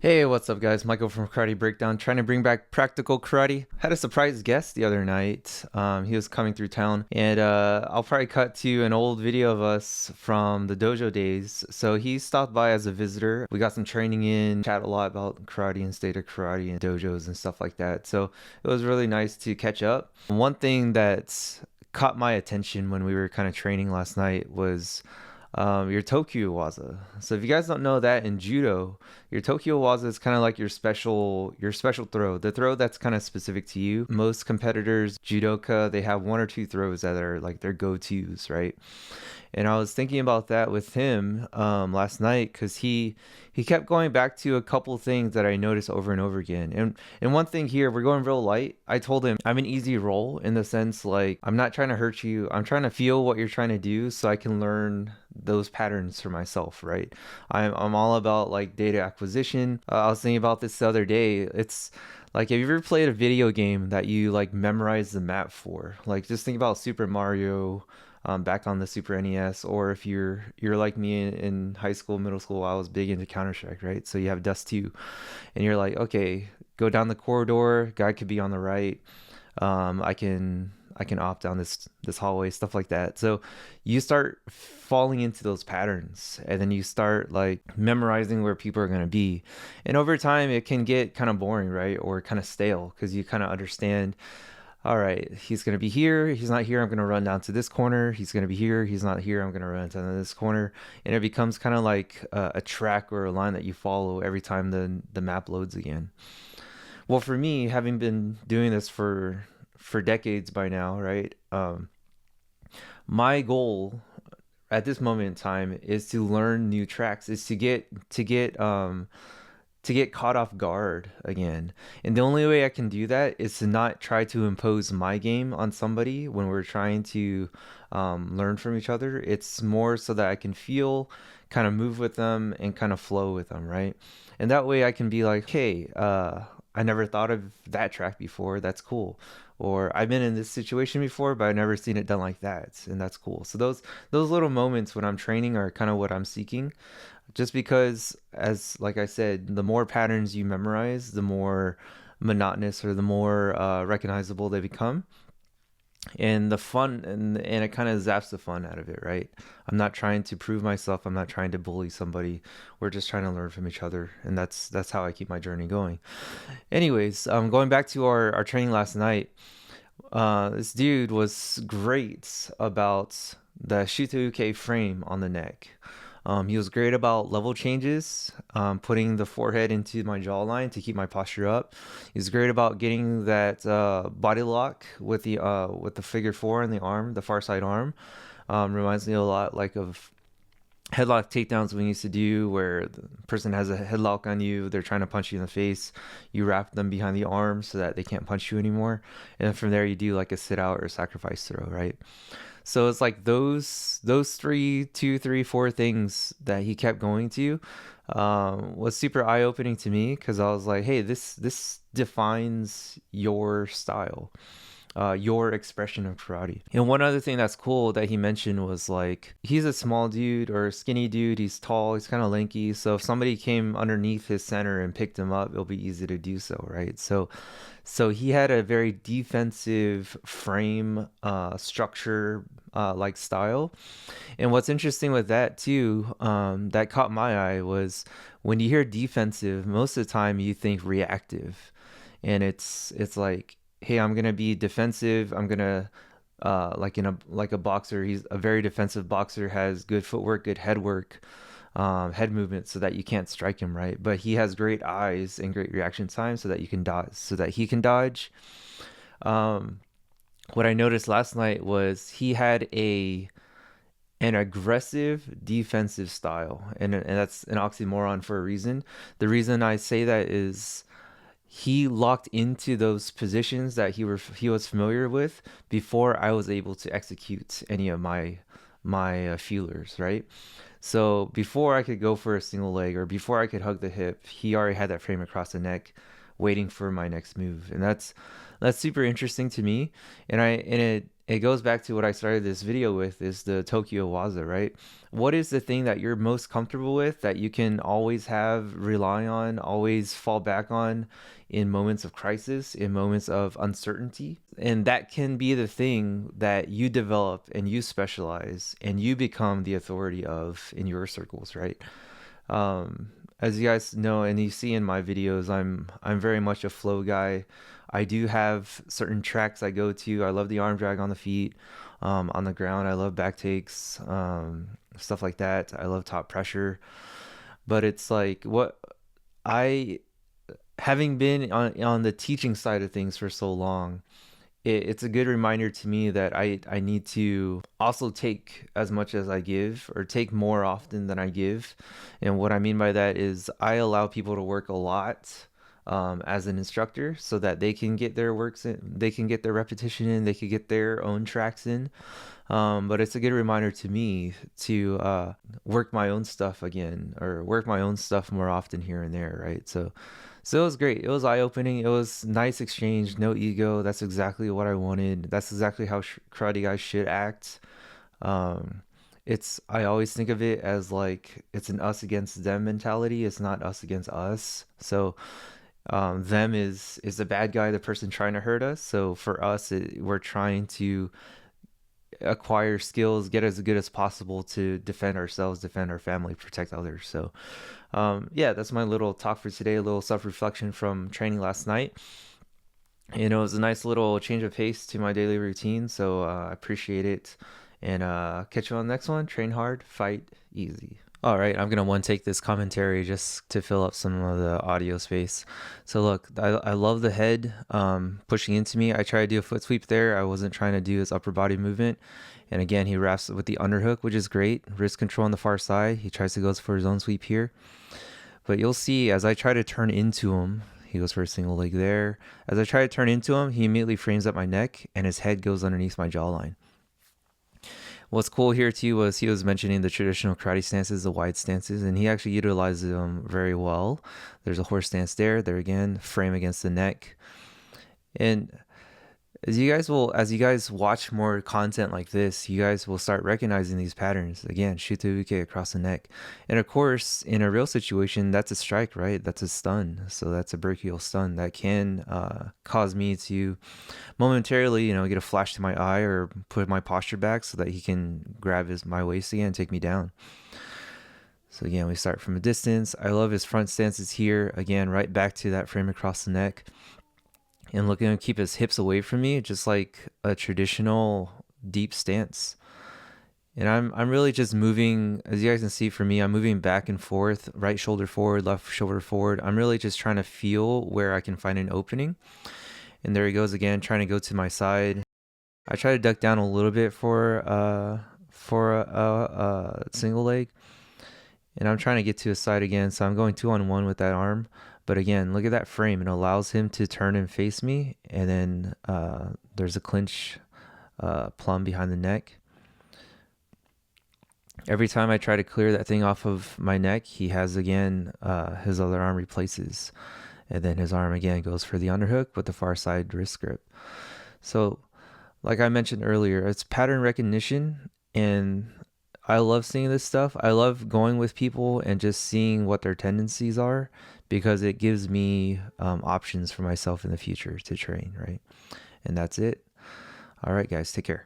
Hey, what's up, guys? Michael from Karate Breakdown, trying to bring back practical karate. Had a surprise guest the other night. He was coming through town, and I'll probably cut to an old video of us from the dojo days. So he stopped by as a visitor. We got some training in, chat a lot about karate and state of karate and dojos and stuff like that. So it was really nice to catch up. One thing that caught my attention when we were kind of training last night was your Tokui-Waza. So if you guys don't know that in judo, your Tokui-Waza is kind of like your special throw, the throw that's kind of specific to you. Most competitors, judoka, they have one or two throws that are like their go-tos, right? And I was thinking about that with him last night because he kept going back to a couple things that I noticed over and over again. And one thing here, we're going real light. I told him I'm an easy roll in the sense like I'm not trying to hurt you. I'm trying to feel what you're trying to do so I can learn those patterns for myself, right? I'm all about like data acquisition. I was thinking about this the other day. It's like, have you ever played a video game that you like memorize the map for? Like, just think about Super Mario, back on the Super NES, or if you're like me in high school, middle school, I was big into Counter-Strike, right? So you have Dust 2, and you're like, okay, go down the corridor, guy could be on the right. I can opt down this hallway, stuff like that. So you start falling into those patterns, and then you start like memorizing where people are going to be, and over time it can get kind of boring, right? Or kind of stale because you kind of understand, all right, he's going to be here, he's not here, I'm going to run down to this corner, he's going to be here, he's not here, I'm going to run down to this corner. And it becomes kind of like a track or a line that you follow every time the map loads again. Well, for me, having been doing this for decades by now, right? My goal at this moment in time is to learn new tracks, is to get caught off guard again. And the only way I can do that is to not try to impose my game on somebody when we're trying to learn from each other. It's more so that I can feel, kind of move with them, and kind of flow with them, right? And that way I can be like, hey, I never thought of that track before. That's cool. Or I've been in this situation before, but I've never seen it done like that, and that's cool. So those little moments when I'm training are kind of what I'm seeking, just because, as like I said, the more patterns you memorize, the more monotonous or the more recognizable they become, and the fun and it kind of zaps the fun out of it, right? I'm not trying to prove myself, I'm not trying to bully somebody. We're just trying to learn from each other, and that's how I keep my journey going. Anyways, going back to our training last night, this dude was great about the Shitouke frame on the neck. He was great about level changes, putting the forehead into my jawline to keep my posture up. He was great about getting that body lock with the figure four in the arm, the far side arm. Reminds me a lot like of headlock takedowns we used to do, where the person has a headlock on you, they're trying to punch you in the face, you wrap them behind the arm so that they can't punch you anymore, and then from there you do like a sit out or a sacrifice throw, right? So it's like those three, two, three, four things that he kept going to was super eye opening to me because I was like, hey, this defines your style, your expression of karate. And one other thing that's cool that he mentioned was like, he's a small dude or a skinny dude. He's tall. He's kind of lanky. So if somebody came underneath his center and picked him up, it'll be easy to do so, right? So he had a very defensive frame structure like style. And what's interesting with that too, that caught my eye was when you hear defensive, most of the time you think reactive, and it's like, hey, I'm gonna be defensive. I'm gonna like a boxer. He's a very defensive boxer, has good footwork, good head work, head movement, so that you can't strike him, right. But he has great eyes and great reaction time, so that you can dodge, so that he can dodge. Um, what I noticed last night was he had a an aggressive defensive style, and that's an oxymoron for a reason. The reason I say that is he locked into those positions that he was familiar with before I was able to execute any of my feelers, right? So before I could go for a single leg or before I could hug the hip, he already had that frame across the neck, waiting for my next move, and that's super interesting to me. And it goes back to what I started this video with, is the Tokui-Waza, right? What is the thing that you're most comfortable with that you can always rely on, always fall back on in moments of crisis, in moments of uncertainty? And that can be the thing that you develop and you specialize and you become the authority of in your circles, right? As you guys know and you see in my videos, I'm very much a flow guy. I do have certain tracks I go to. I love the arm drag on the feet, on the ground. I love back takes, stuff like that. I love top pressure. But it's like what I, having been on the teaching side of things for so long, it's a good reminder to me that I need to also take as much as I give, or take more often than I give. And what I mean by that is I allow people to work a lot, as an instructor, so that they can get their works in, they can get their repetition in, they can get their own tracks in. But it's a good reminder to me to work my own stuff again, or work my own stuff more often here and there, right? So it was great. It was eye-opening. It was nice exchange, no ego. That's exactly what I wanted. That's exactly how karate guys should act. Um, I always think of it as like it's an us against them mentality. It's not us against us. So them is the bad guy, the person trying to hurt us. So for us, we're trying to acquire skills, get as good as possible to defend ourselves, defend our family, protect others. So yeah, that's my little talk for today, a little self-reflection from training last night. You know, it was a nice little change of pace to my daily routine, so I appreciate it. And catch you on the next one. Train hard, fight easy. All right, I'm gonna one take this commentary just to fill up some of the audio space. So look, I love the head pushing into me. I tried to do a foot sweep there. I wasn't trying to do his upper body movement. And again, he wraps with the underhook, which is great. Wrist control on the far side. He tries to go for his own sweep here. But you'll see as I try to turn into him, he goes for a single leg there. As I try to turn into him, he immediately frames up my neck and his head goes underneath my jawline. What's cool here too was he was mentioning the traditional karate stances, the wide stances, and he actually utilizes them very well. There's a horse stance there. There again, frame against the neck. And as you guys watch more content like this, you guys will start recognizing these patterns. Again, shoot the uke across the neck. And of course, in a real situation, that's a strike, right? That's a stun. So that's a brachial stun that can cause me to momentarily, get a flash to my eye or put my posture back so that he can grab my waist again and take me down. So again, we start from a distance. I love his front stances here. Again, right back to that frame across the neck. And looking to keep his hips away from me, just like a traditional deep stance. And I'm really just moving, as you guys can see for me, I'm moving back and forth, right shoulder forward, left shoulder forward. I'm really just trying to feel where I can find an opening. And there he goes again, trying to go to my side. I try to duck down a little bit for a single leg. And I'm trying to get to his side again, so I'm going 2-on-1 with that arm. But again, look at that frame. It allows him to turn and face me. And then there's a clinch plumb behind the neck. Every time I try to clear that thing off of my neck, he has again, his other arm replaces. And then his arm again goes for the underhook with the far side wrist grip. So like I mentioned earlier, it's pattern recognition. And I love seeing this stuff. I love going with people and just seeing what their tendencies are, because it gives me options for myself in the future to train, right? And that's it. All right, guys, take care.